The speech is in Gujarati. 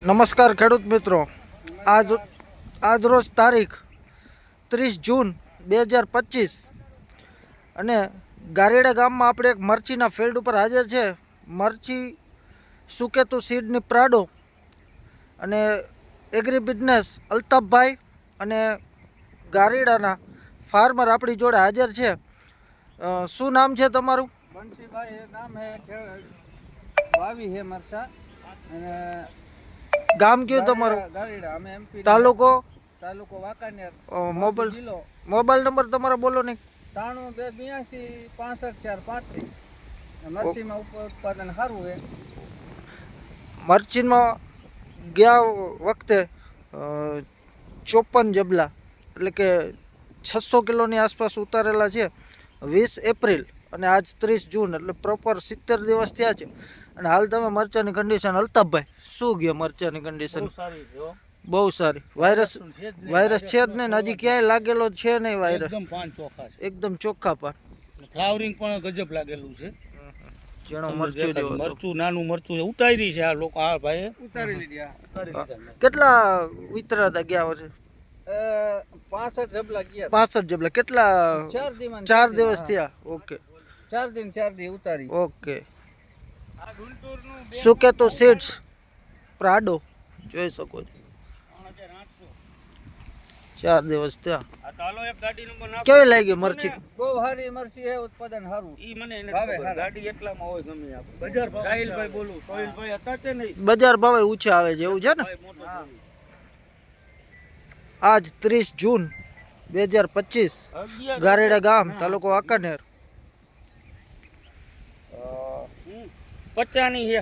નમસ્કાર ખેડૂત મિત્રો, આજ રોજ તારીખ 30 જૂન 2025 અને ગારેડા ગામમાં આપણે એક મરચીના ફિલ્ડ ઉપર હાજર છે. મરચી સુકેતુ સીડની પ્રાડો અને એગ્રી બિઝનેસ અલ્તાફભાઈ અને ગારેડાના ફાર્મર આપણી જોડે હાજર છે. શું નામ છે તમારું? બંસીભાઈ એ નામ હે, વાવી હે મરચા અને ગામ કયું તમારું? ગારેડા. અમે એમપી. તાલુકો વાંકાનેર. મોબાઈલ નંબર તમારો બોલો ને. 9282 65435. મરચીમાં ઉત્પાદન સારું છે. મરચીમાં ગયા વખતે 54 જબલા એટલે કે 600 કિલોની આસપાસ ઉતારેલા છે 20 એપ્રિલ અને આજ 30 જૂન એટલે પ્રોપર 70 દિવસ થયા છે. અને હાલ તમે મરચાની કન્ડિશન, અલ્તાફભાઈ શું ગયા મરચાની કન્ડિશન? બહુ સારી. વાયરસ છે જ નહીં, હજી ક્યાંય લાગેલો છે નહીં વાયરસ. એકદમ પાન ચોખ્ખા છે, એકદમ ચોખ્ખા પાન. ફ્લાવરિંગ પણ ગજબ લાગેલું છે. જેનો મરચું જેવો મરચું નાનું મરચું ઉતારી છે આ લોકો. આ ભાઈ ઉતારી લીધી. કેટલા ઉતરા હતા ગયા વર્ષે? 65 જબલા ગયા. 65 જબલા. કેટલા? 4 દિવસ થયા. ઓકે, 4 દી ઉતારી. ઓકે. સુકેતુ સીડ્સ પ્રાડો જોઈ શકો છો. 4 દિવસ થયા. કેવી લાગી મરચી? બહુ સારી મરચી છે, ઉત્પાદન સારું. ઈ મને ગાડી એટલામાં હોય ગમે આપણે. બજાર ભાવ સાહિલભાઈ બોલું, સોહિલભાઈ હતા તે નહીં. બજાર ભાવે ઊંચા આવે છે એવું છે ને? આજ 30 જૂન 2025 ગારેડા ગામ, તાલુકો વાંકાનેર. 50 ની છે.